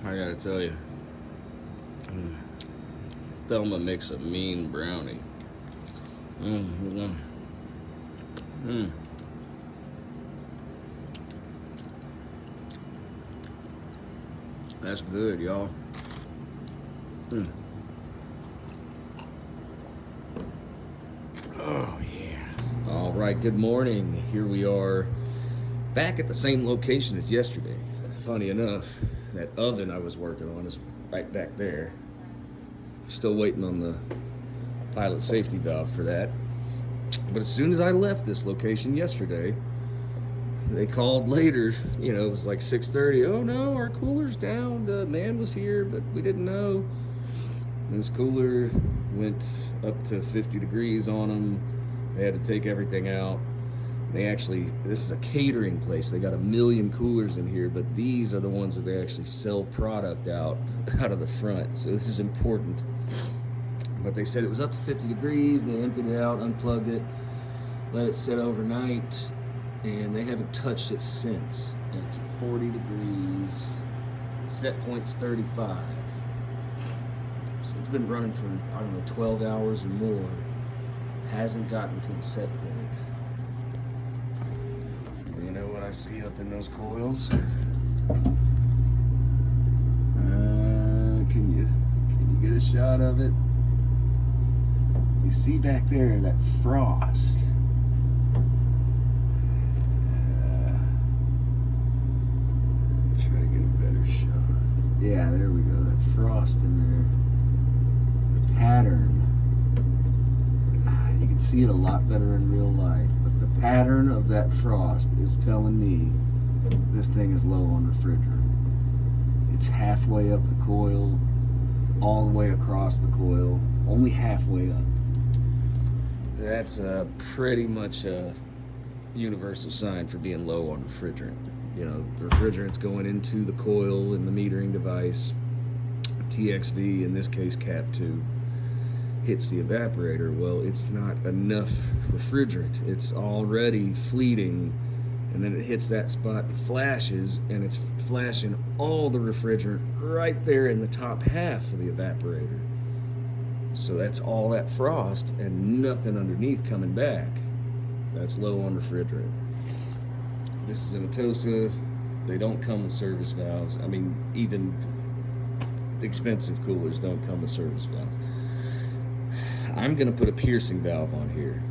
I gotta tell you, Thelma makes a mean brownie. Mm, mm. That's good, y'all. Mm. Oh, yeah. All right, good morning. Here we are back at the same location as yesterday. Funny enough, that oven I was working on is right back there. Still waiting on the pilot safety valve for that. But as soon as I left this location yesterday, they called later. It was like 6:30. Oh no, our cooler's down. The man was here, but we didn't know. And this cooler went up to 50 degrees on them. They had to take everything out. This is a catering place. They got 1,000,000 coolers in here, but these are the ones that they actually sell product out of the front. So this is important. But they said it was up to 50 degrees. They emptied it out, unplugged it, let it sit overnight, and they haven't touched it since. And it's at 40 degrees. Set point's 35. So it's been running for, 12 hours or more. Hasn't gotten to the set point. You know what I see up in those coils? Can you get a shot of it? You see back there that frost. Try to get a better shot. Yeah, there we go. That frost in there. The pattern. You can see it a lot better in real life, but the pattern of that frost is telling me this thing is low on refrigerant. It's halfway up the coil, all the way across the coil, only halfway up. That's pretty much a universal sign for being low on refrigerant. The refrigerant's going into the coil in the metering device. TXV, in this case Cap 2, hits the evaporator. Well, it's not enough refrigerant. It's already fleeting, and then it hits that spot and flashes, and it's flashing all the refrigerant right there in the top half of the evaporator. So that's all that frost and nothing underneath coming back. That's low on refrigerant. This is in a TOSA. They don't come with service valves. Even expensive coolers don't come with service valves. I'm going to put a piercing valve on here.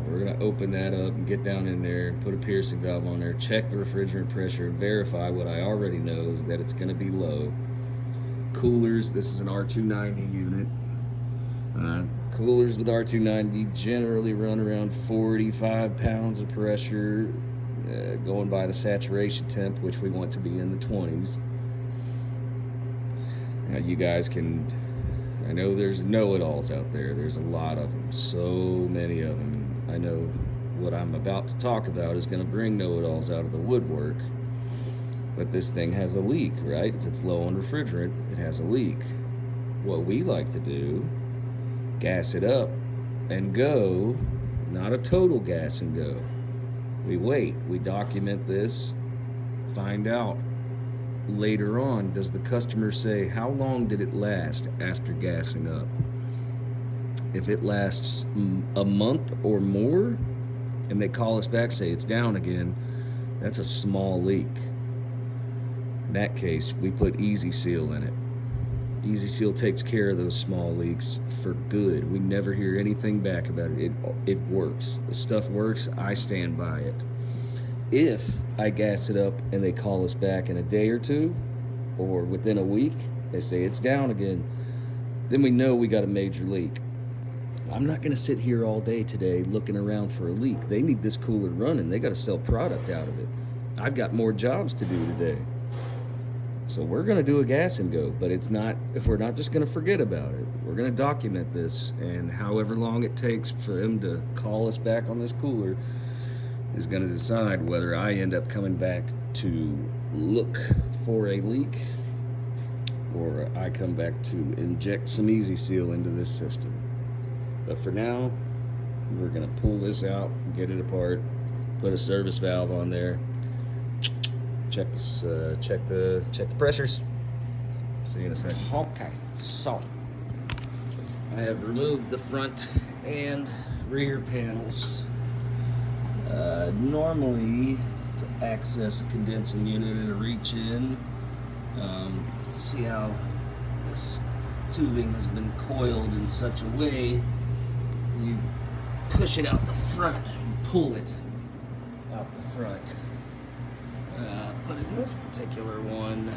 We're going to open that up and get down in there and put a piercing valve on there, check the refrigerant pressure, and verify what I already know is that it's going to be low. Coolers, this is an R290 unit. Coolers with R290 generally run around 45 pounds of pressure, going by the saturation temp, which we want to be in the 20s. Now you guys can... I know there's know-it-alls out there. There's a lot of them, so many of them. I know what I'm about to talk about is going to bring know-it-alls out of the woodwork. But this thing has a leak, right? If it's low on refrigerant, it has a leak. What we like to do, gas it up and go, not a total gas and go. We wait, we document this, find out. Later on, does the customer say, how long did it last after gassing up? If it lasts a month or more, and they call us back, say it's down again, that's a small leak. In that case, we put Easy Seal in it. Easy Seal takes care of those small leaks for good. We never hear anything back about it. It works. The stuff works. I stand by it. If I gas it up and they call us back in a day or two, or within a week, they say it's down again, then we know we got a major leak. I'm not going to sit here all day today looking around for a leak. They need this cooler running. They got to sell product out of it. I've got more jobs to do today. So we're going to do a gas and go, but we're not just going to forget about it. We're going to document this, and however long it takes for them to call us back on this cooler is going to decide whether I end up coming back to look for a leak or I come back to inject some Easy Seal into this system. But for now, we're going to pull this out, get it apart, put a service valve on there, check this. Check the pressures. See you in a second. Okay, so I have removed the front and rear panels. Normally, to access a condensing unit and reach in, see how this tubing has been coiled in such a way, you push it out the front, you pull it out the front. But in this particular one,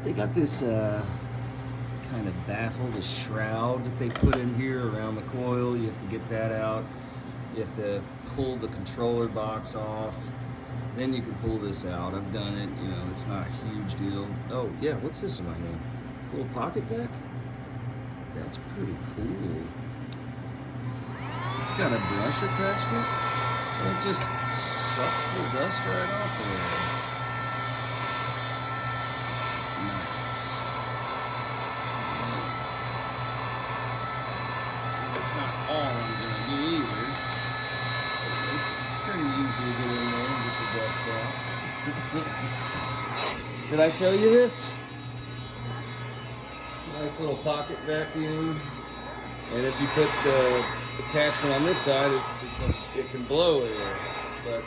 they got this kind of baffle, this shroud that they put in here around the coil. You have to get that out. You have to pull the controller box off. Then you can pull this out. I've done it, you know, it's not a huge deal. Oh yeah, what's this in my hand? A little pocket vac? That's pretty cool. It's got a brush attachment. It just sucks the dust right off of there. It's nice. It's not all I'm gonna do either. It's pretty easy to get in there and get the dust out. Did I show you this? Nice little pocket vacuum. And if you put the attachment on this side, it can blow air. But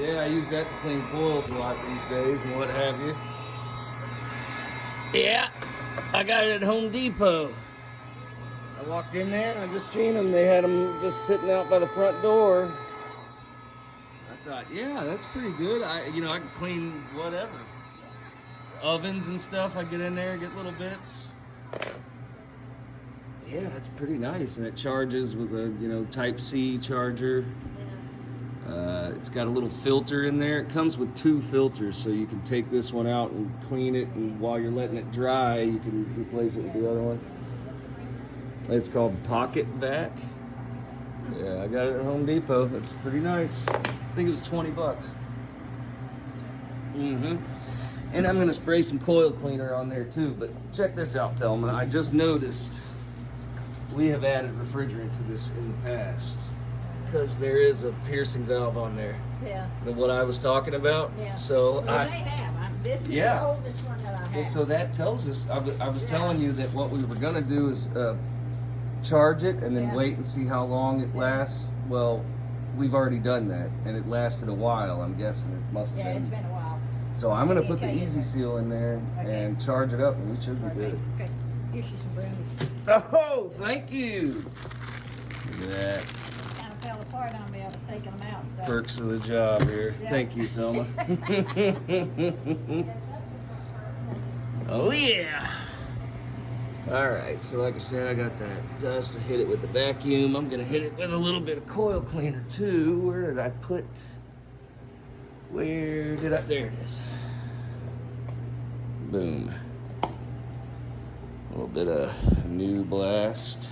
yeah, I use that to clean coils a lot these days and what have you. Yeah, I got it at Home Depot. I walked in there and I just seen them. They had them just sitting out by the front door. I thought, yeah, that's pretty good. I can clean whatever. Ovens and stuff, I get in there and get little bits. Yeah, it's pretty nice, and it charges with a Type-C charger. It's got a little filter in there. It comes with 2 filters, so you can take this one out and clean it, and while you're letting it dry, you can replace it with the other one. It's called Pocket Vac. Yeah, I got it at Home Depot. It's pretty nice. I think it was $20. And I'm gonna spray some coil cleaner on there too. But check this out, Thelma. I just noticed we have added refrigerant to this in the past because there is a piercing valve on there. Yeah. What I was talking about. Yeah. So well, they have. This is the oldest one that I have. Well, so that tells us. I was telling you that what we were gonna do is charge it and then wait and see how long it lasts. Well, we've already done that, and it lasted a while. I'm guessing it must have been. Yeah, it's been a while. So I'm gonna put the Easy Seal in there and charge it up, and we should be good. Okay. Here's you some brownies. Oh, thank you. Look at that. Kind of fell apart on me. I was taking them out. So. Perks of the job here. Yeah. Thank you, Thelma. Oh yeah. All right. So like I said, I got that dust. I hit it with the vacuum. I'm gonna hit it with a little bit of coil cleaner too. Where did I put? Where did I? There it is. Boom. A little bit of New Blast.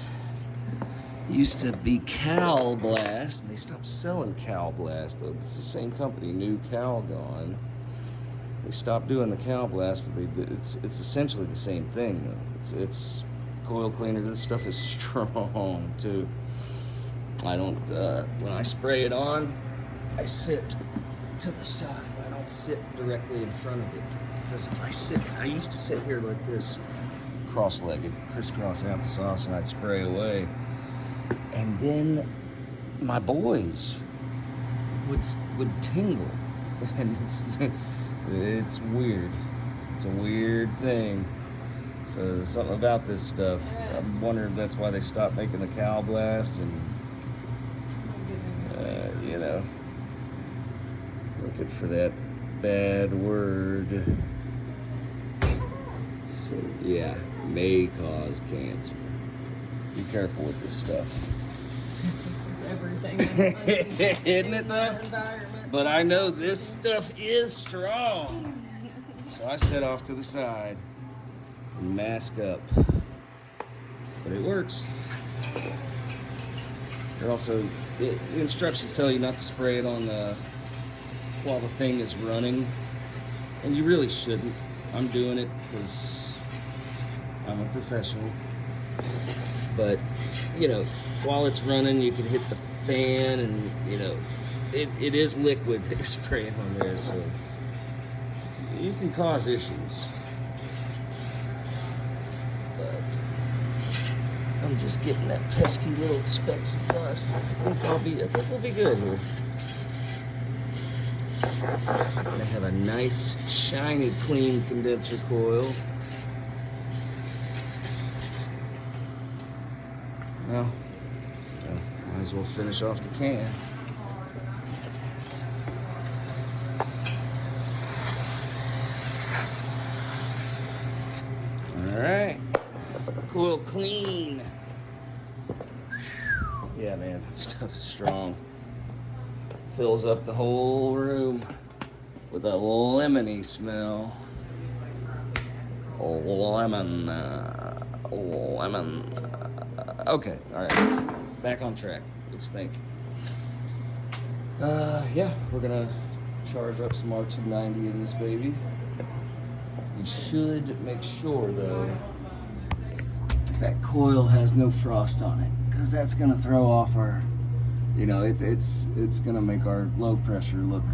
It used to be Cal Blast, and they stopped selling Cal Blast. It's the same company, New Cal gone. They stopped doing the Cal Blast, but it's essentially the same thing. It's coil cleaner. This stuff is strong too. I don't. When I spray it on, I sit to the side. I don't sit directly in front of it, because if I used to sit here like this, cross-legged, crisscross applesauce, and I'd spray away, and then my boys would tingle, and it's weird. It's a weird thing. So there's something about this stuff. I'm wondering if that's why they stopped making the Cal Blast, and looking for that bad word. So yeah, may cause cancer. Be careful with this stuff. Everything. Isn't it though? But I know this stuff is strong. So I set off to the side and mask up. But it works. It also, the instructions tell you not to spray it on while the thing is running. And you really shouldn't. I'm doing it because I'm a professional. But, while it's running, you can hit the fan, and, it is liquid that you're spraying on there, so can cause issues. But I'm just getting that pesky little specks of dust. I think we'll be good here. Gonna have a nice, shiny, clean condenser coil. Well, might as well finish off the can. All right, coil clean. Yeah, man, that stuff is strong. Fills up the whole room with a lemony smell. Lemon. Okay, all right, back on track. Let's think. Yeah, we're gonna charge up some R290 in this baby. We should make sure though that coil has no frost on it, because that's gonna throw off our, you know, it's gonna make our low pressure look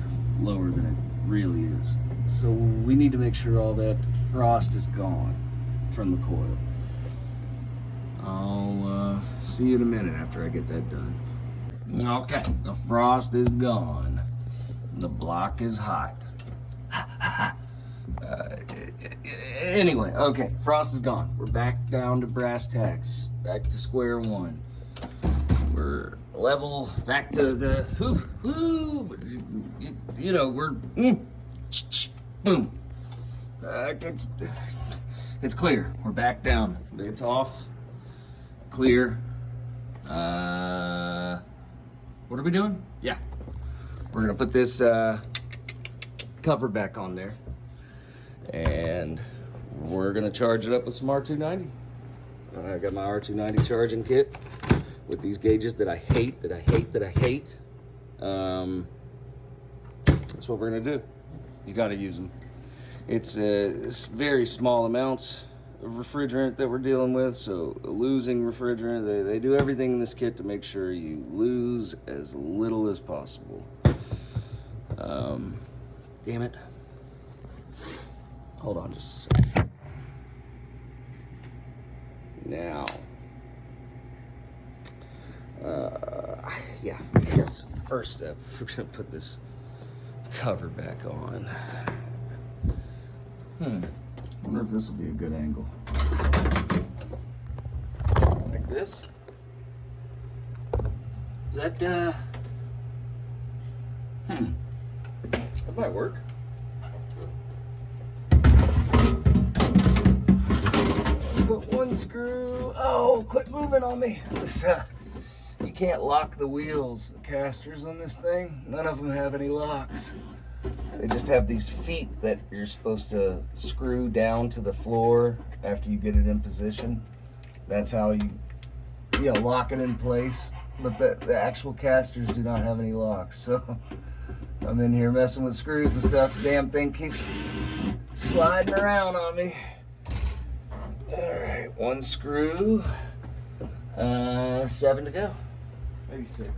lower than it really is. So we need to make sure all that frost is gone from the coil. I'll see you in a minute after I get that done. Okay, the frost is gone. The block is hot. Anyway, okay, frost is gone. We're back down to brass tacks, back to square one. We're level, back to the you know, we're boom. It's clear. We're back down. It's off. Clear. What are we doing? Yeah, we're gonna put this cover back on there, and we're gonna charge it up with some R290. I got my R290 charging kit with these gauges that I hate. That's what we're gonna do. You gotta use them. It's very small amounts of refrigerant that we're dealing with, so losing refrigerant, they do everything in this kit to make sure you lose as little as possible. Damn it. Hold on just a second. Now, yeah, I guess first step, we're gonna put this cover back on. I wonder if this will be a good angle. Like this? Is that, that might work. Put one screw. Oh, quit moving on me. This, you can't lock the wheels, the casters on this thing. None of them have any locks. They just have these feet that you're supposed to screw down to the floor after you get it in position. That's how you lock it in place. But the actual casters do not have any locks. So I'm in here messing with screws and stuff. The damn thing keeps sliding around on me. All right, one screw. 7 to go. Maybe 6.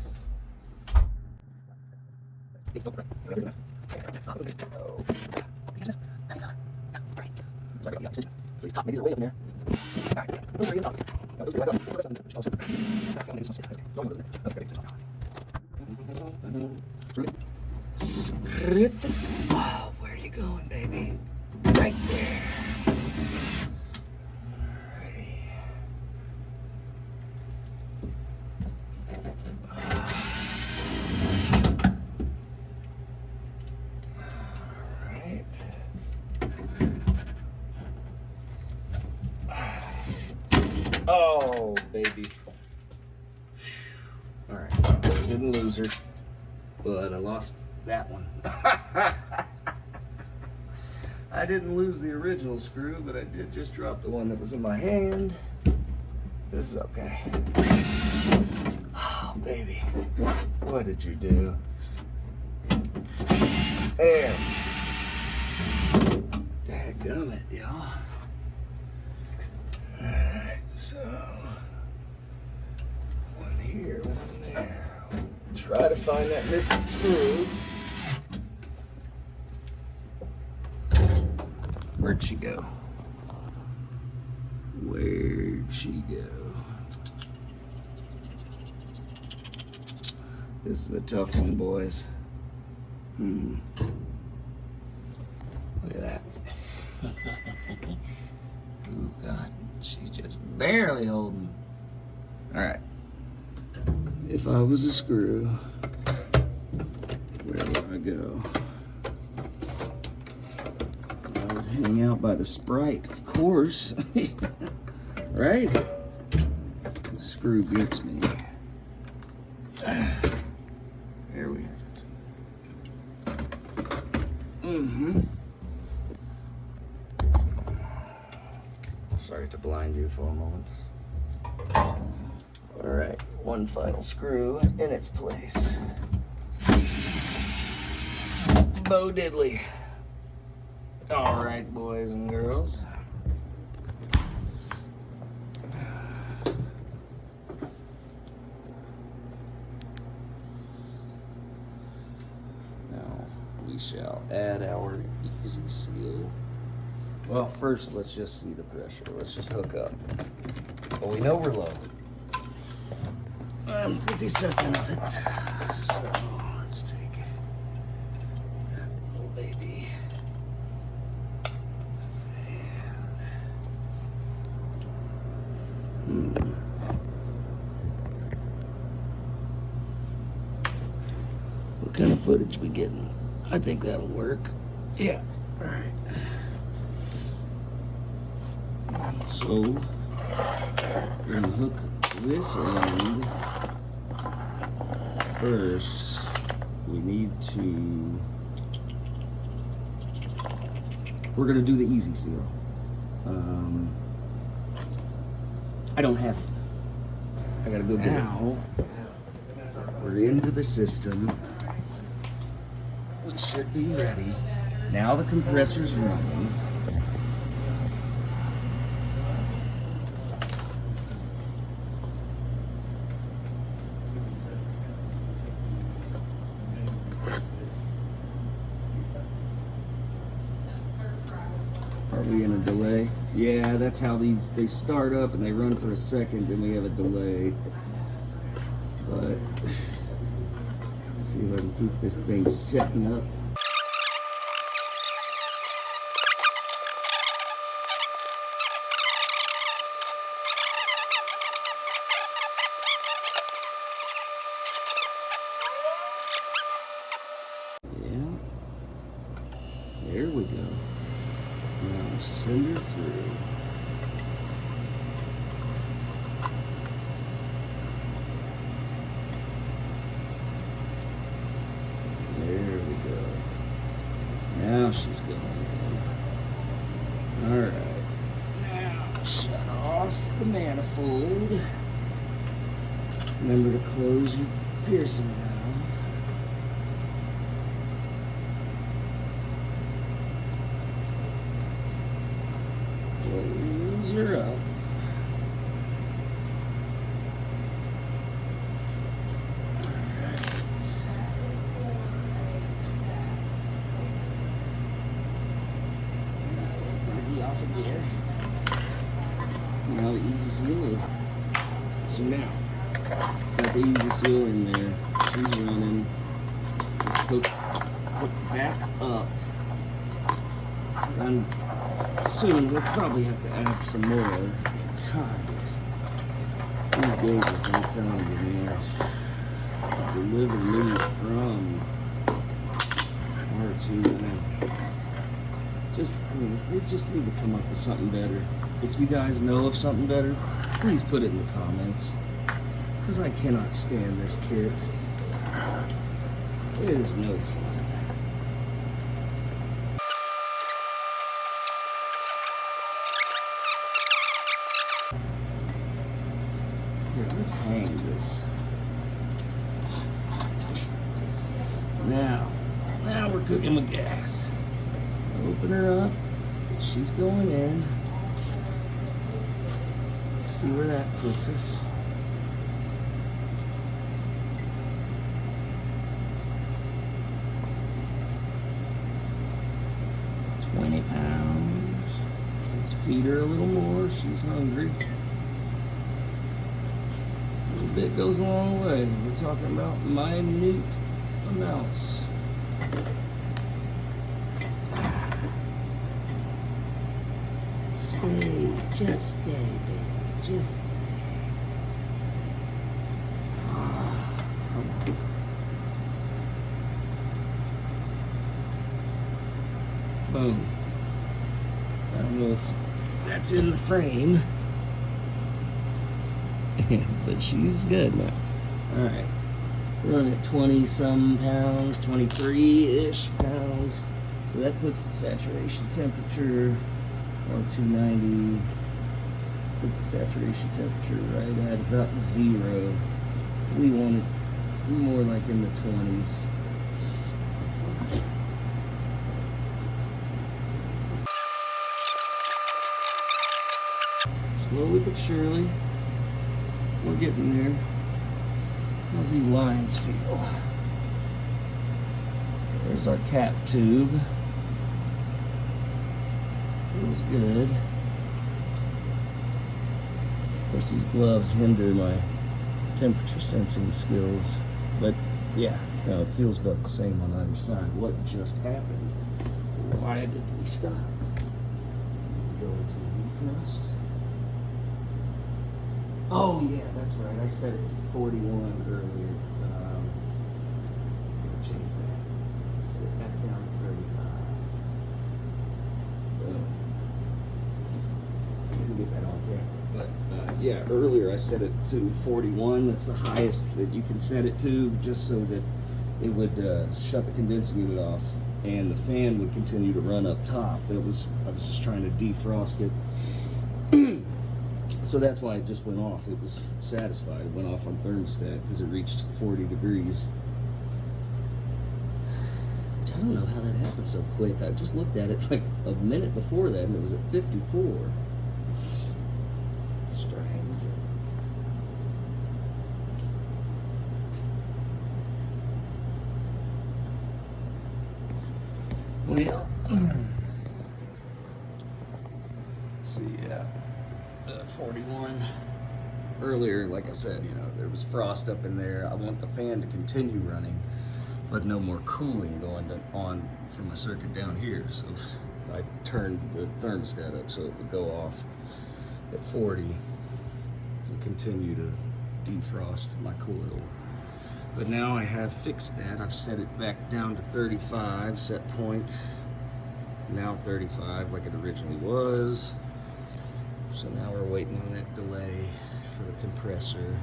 Oh. Please top me way up in there. Oh, where are you going, baby? Right there. Oh, baby. All right, didn't lose her, but I lost that one. I didn't lose the original screw, but I did just drop the one that was in my hand. This is okay. Oh, baby. What did you do? There. Dadgummit, y'all. Alright, so one here, one there. Try to find that missing screw. Where'd she go? Where'd she go? This is a tough one, boys. Look at that. Oh, God. She's just barely holding. All right. If I was a screw, where would I go? I would hang out by the Sprite, of course. Right? The screw gets me. There we have it. Sorry to blind you for a moment. All right, one final screw in its place. Bo diddly. All right, boys and girls. Now we shall add our easy seal. Well, first let's just see the pressure. Let's just hook up. Well, we know we're low. I'm pretty certain of it. So let's take that little baby. And what kind of footage we getting? I think that'll work. Yeah. All right. So we're gonna hook this end first. We need to. We're gonna do the easy seal. I don't have it. I gotta go get it. Now we're into the system. We should be ready. Now the compressor's running. Are we in a delay? Yeah, that's how they start up and they run for a second, then we have a delay. But see if I can keep this thing setting up. Yeah. There we go. Now send her through. There we go. Now she's going in. All right. Now shut off the manifold. Remember to close your piercing valve. Close her up. Off of there. Now the easy seal is. So now, got the easy seal in there. She's running. Hook back up. I'm assuming we'll probably have to add some more. God, these gauges, I'm telling you, man, deliver news from R2. They just need to come up with something better. If you guys know of something better, please put it in the comments. Because I cannot stand this kit. It is no fun. Here, let's hang this. Now we're cooking with gas. Open her up. She's going in. Let's see where that puts us. £20. feed her a little more. She's hungry. A little bit goes a long way. We're talking about minute amounts. Stay, just stay, baby. Just stay. Come on. Boom. I don't know if that's in the frame, but she's good now. Alright. Run at 20-some pounds, 23-ish pounds. So that puts the saturation temperature on 290. Puts the saturation temperature right at about 0. We want it more like in the 20s. Slowly but surely, we're getting there. How's these lines feel? There's our cap tube. Feels good. Of course, these gloves hinder my temperature sensing skills, but yeah, no, it feels about the same on either side. What just happened? Why did we stop? Go into defrost. Oh yeah, that's right. I set it to 41 earlier. I'll change that. Set it back down to 35. Boom. I didn't get that on camera, but yeah, earlier I set it to 41. That's the highest that you can set it to, just so that it would shut the condensing unit off, and the fan would continue to run up top. I was just trying to defrost it. So that's why it just went off. It was satisfied. It went off on thermostat because it reached 40 degrees. Which I don't know how that happened so quick. I just looked at it like a minute before that and it was at 54. Strange. Well, see, yeah. 41 earlier, like I said, you know, there was frost up in there. I want the fan to continue running, but no more cooling going on from my circuit down here. So I turned the thermostat up so it would go off at 40 and continue to defrost my coil. But now I have fixed that. I've set it back down to 35 set point, now 35 like it originally was. So now we're waiting on that delay for the compressor.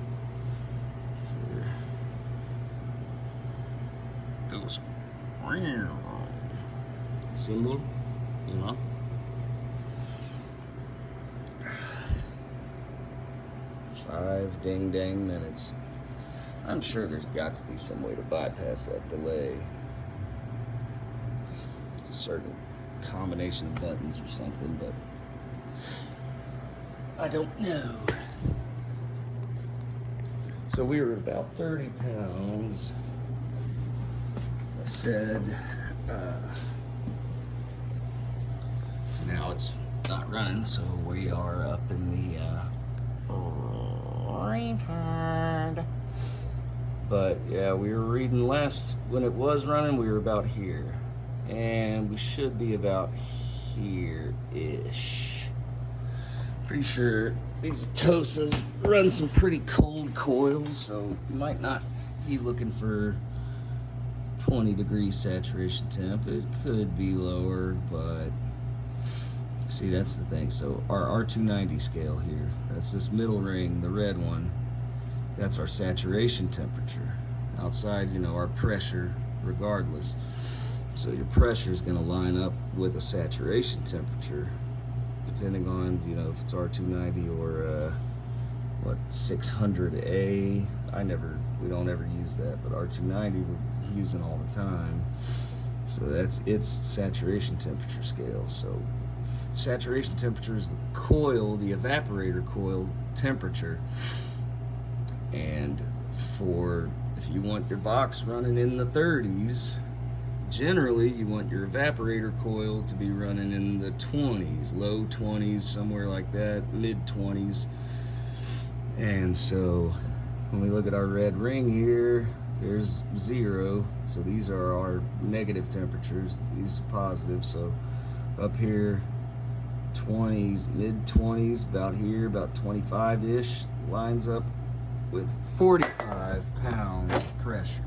Goes symbol, you know. Five dang minutes. I'm sure there's got to be some way to bypass that delay. It's a certain combination of buttons or something, but I don't know. So we were about 30 pounds. I said, now it's not running, so we are up in the retard. But yeah, we were reading last, when it was running, we were about here. And we should be about here-ish. Pretty sure these Tosas run some pretty cold coils, so you might not be looking for 20 degrees saturation temp. It could be lower, but see, that's the thing. So our R290 scale here, that's this middle ring, the red one, that's our saturation temperature. Outside, you know, our pressure regardless. So your pressure is going to line up with a saturation temperature, depending on, you know, if it's R290 or what, 600A. We don't ever use that, but R290 we're using all the time. So that's its saturation temperature scale. So saturation temperature is the coil, the evaporator coil temperature. And if you want your box running in the 30s, generally you want your evaporator coil to be running in the 20s, low 20s, somewhere like that, mid 20s. And so when we look at our red ring here, there's 0. So these are our negative temperatures. These are positive. So up here, 20s, mid 20s, about here, about 25-ish, lines up with 45 pounds of pressure.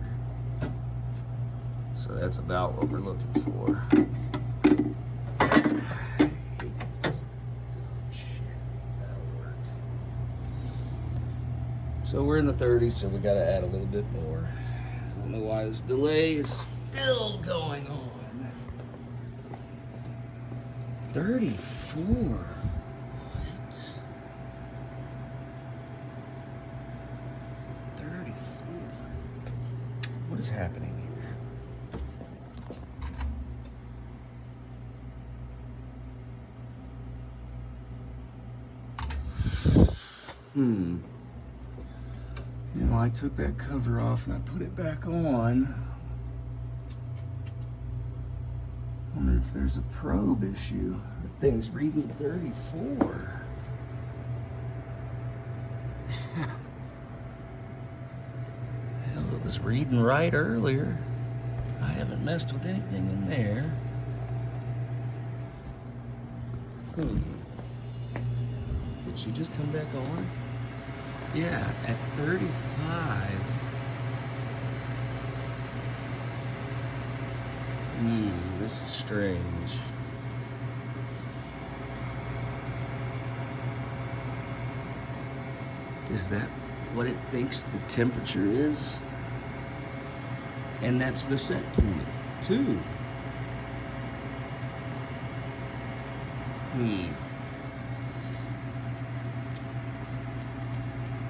So that's about what we're looking for. So we're in the 30s, so we got to add a little bit more. I don't know why this delay is still going on. 34. What? 34. What is happening here? You know, I took that cover off and I put it back on. I wonder if there's a probe issue. The thing's reading 34. Hell, it was reading right earlier. I haven't messed with anything in there. Did she just come back on? Yeah, at 35. This is strange. Is that what it thinks the temperature is? And that's the set point, too.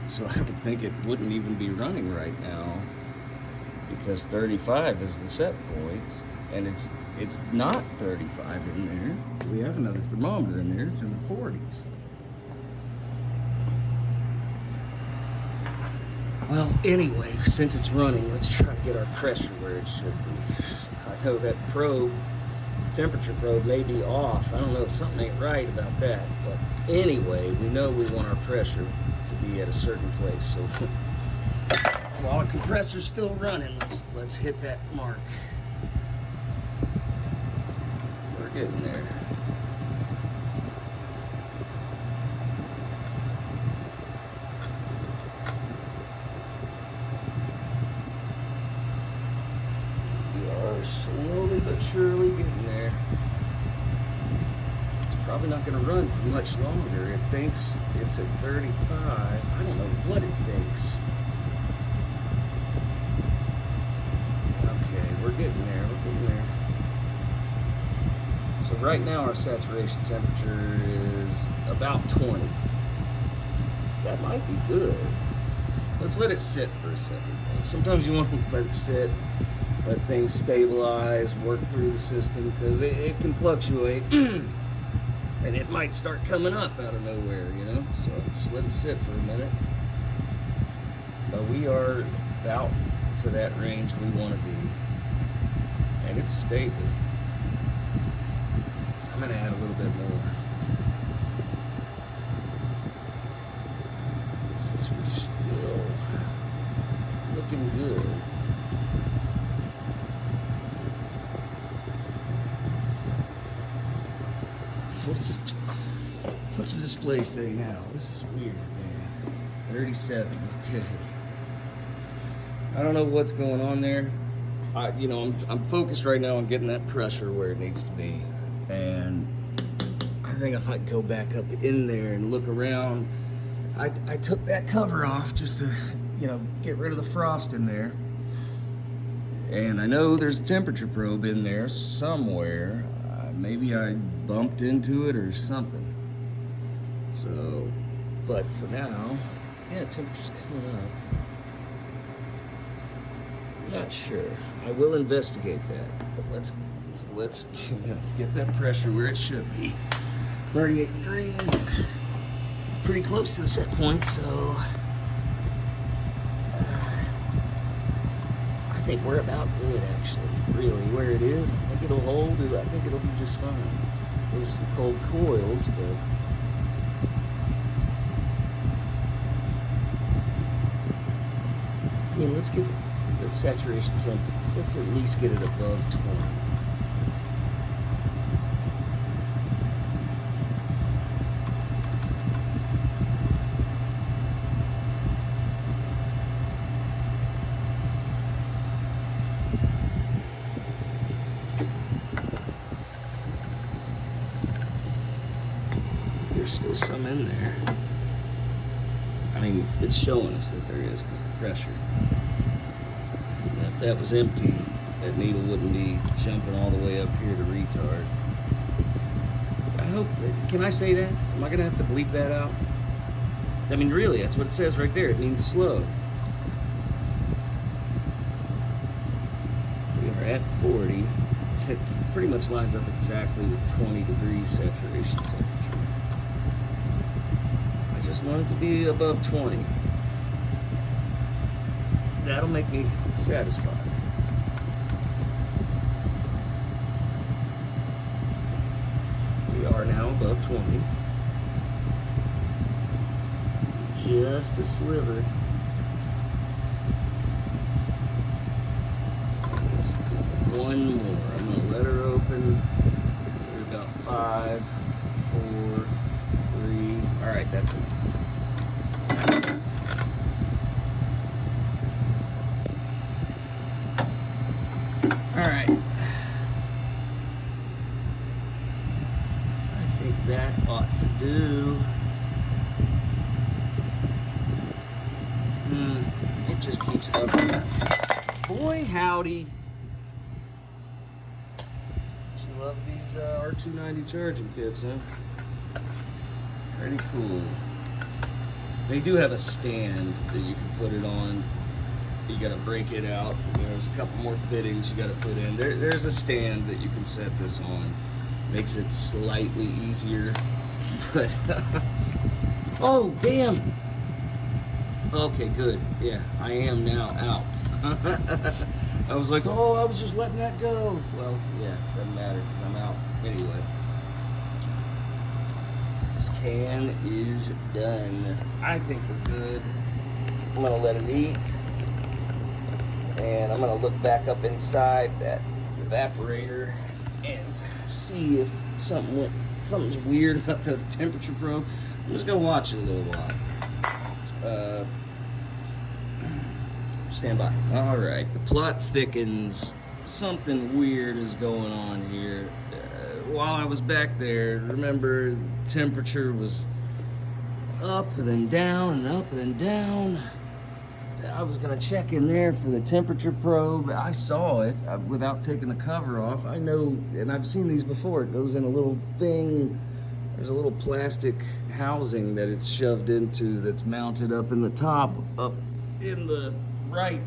So I would think it wouldn't even be running right now because 35 is the set point, and it's not 35 in there. We have another thermometer in there. It's in the 40s. Well, anyway, since it's running, let's try to get our pressure where it should be. I know that probe, temperature probe, may be off. I don't know, something ain't right about that. But anyway, we know we want our pressure to be at a certain place. So while the compressor's still running, let's hit that mark. We're getting there. We are slowly but surely getting there. Probably not going to run for much longer. It thinks it's at 35. I don't know what it thinks. Okay, we're getting there. We're getting there. So right now our saturation temperature is about 20. That might be good. Let's let it sit for a second. Sometimes you want to let it sit, let things stabilize, work through the system, because it can fluctuate. And it might start coming up out of nowhere, you know? So just let it sit for a minute. But we are about to that range we want to be. And it's stable. So I'm going to add a little bit more. Since we're still looking good. What's the display say now? This is weird, man. 37. Okay. I don't know what's going on there. I'm focused right now on getting that pressure where it needs to be, and I think I might go back up in there and look around. I took that cover off just to, get rid of the frost in there, and I know there's a temperature probe in there somewhere. Maybe I bumped into it or something. So, but for now, yeah, temperature's coming up. I'm not sure. I will investigate that. But let's get that pressure where it should be. 38 degrees. Pretty close to the set point, so I think we're about good, actually. Really, where it is, I think it'll hold. I think it'll be just fine. Those are some cold coils, but I mean, let's get the saturation temp. Let's at least get it above 20. There's still some in there. I mean, it's showing us that there is because the pressure. Now, if that was empty, that needle wouldn't be jumping all the way up here to retard. I hope, can I say that? Am I going to have to bleep that out? I mean, really, that's what it says right there. It means slow. We are at 40. It pretty much lines up exactly with 20 degrees saturation temperature. I just want it to be above 20. That'll make me satisfied. We are now above 20. Just a sliver. Let's do one more. I'm going to let her open. We're about 5, 4, 3. Alright, that's enough. Alright. I think that ought to do. It just keeps up. Boy, howdy. She love these R290 charging kits, huh? Pretty cool. They do have a stand that you can put it on. You gotta break it out. There's a couple more fittings you gotta put in. There's a stand that you can set this on. Makes it slightly easier, but oh damn! Okay, good. Yeah, I am now out. I was like, oh, I was just letting that go. Well, yeah, doesn't matter because I'm out anyway. This can is done. I think we're good. I'm gonna let it eat. And I'm gonna look back up inside that evaporator and see if something's weird about the temperature probe. I'm just gonna watch it a little while. Stand by. All right, the plot thickens. Something weird is going on here. While I was back there, remember, temperature was up and then down and up and then down. I was gonna check in there for the temperature probe. I saw it without taking the cover off. I know, and I've seen these before. It goes in a little thing. There's a little plastic housing that it's shoved into that's mounted up in the top, up in the right,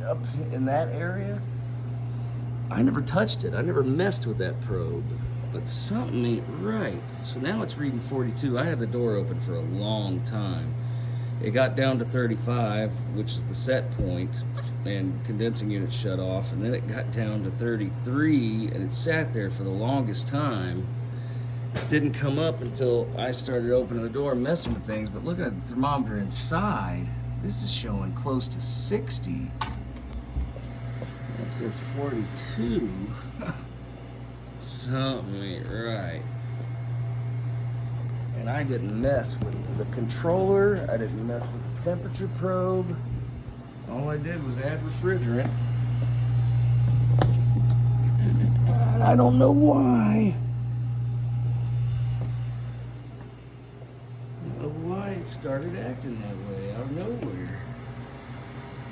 up in that area. I never touched it. I never messed with that probe, but something ain't right. So now it's reading 42. I had the door open for a long time. It got down to 35, which is the set point, and condensing unit shut off, and then it got down to 33, and it sat there for the longest time. It didn't come up until I started opening the door and messing with things, but looking at the thermometer inside, this is showing close to 60. That says 42. Something ain't right. And I didn't mess with the controller. I didn't mess with the temperature probe. All I did was add refrigerant. And I don't know why. I don't know why it started acting that way out of nowhere.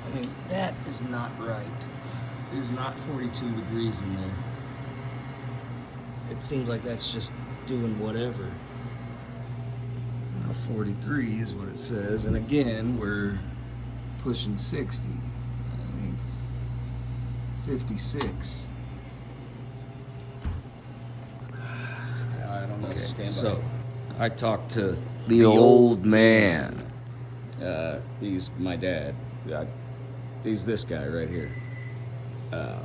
I mean, that is not right. It is not 42 degrees in there. It seems like that's just doing whatever. 43 is what it says, and again we're pushing 60. I mean 56. I don't know. Okay, so I talked to the old man. He's my dad. He's this guy right here. Uh,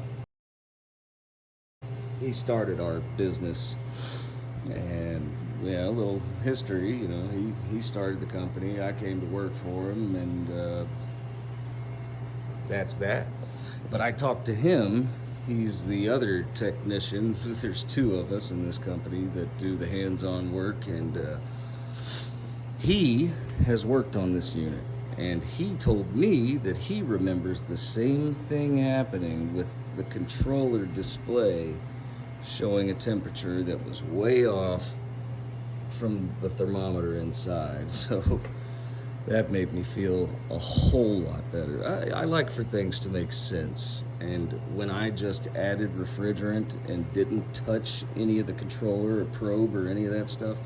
he started our business, and yeah, a little history. You know, he started the company. I came to work for him, and that's that. But I talked to him. He's the other technician. There's two of us in this company that do the hands-on work, and he has worked on this unit. And he told me that he remembers the same thing happening with the controller display showing a temperature that was way off from the thermometer inside. So that made me feel a whole lot better. I like for things to make sense. And when I just added refrigerant and didn't touch any of the controller or probe or any of that stuff,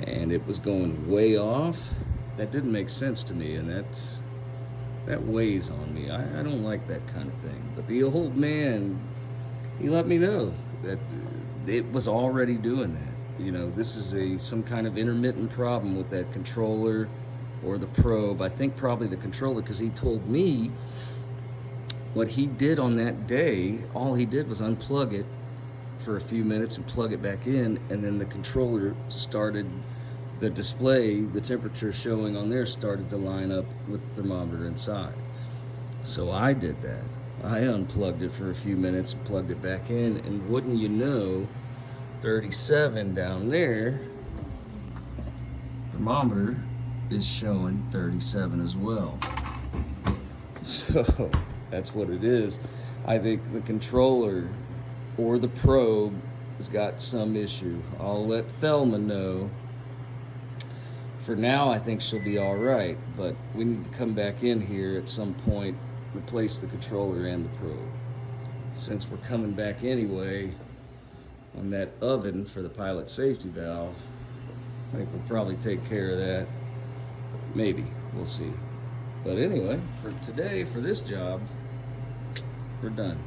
and it was going way off, that didn't make sense to me, and that weighs on me. I don't like that kind of thing. But the old man, he let me know that it was already doing that. You know, this is some kind of intermittent problem with that controller or the probe. I think probably the controller, because he told me what he did on that day, all he did was unplug it for a few minutes and plug it back in, and then the controller started, the display, the temperature showing on there started to line up with the thermometer inside. So I did that. I unplugged it for a few minutes and plugged it back in, and wouldn't you know, 37 down there, thermometer is showing 37 as well. So that's what it is. I think the controller or the probe has got some issue. I'll let Thelma know. For now, I think she'll be all right, but we need to come back in here at some point, replace the controller and the probe. Since we're coming back anyway on that oven for the pilot safety valve, I think we'll probably take care of that. Maybe, we'll see. But anyway, for today, for this job, we're done.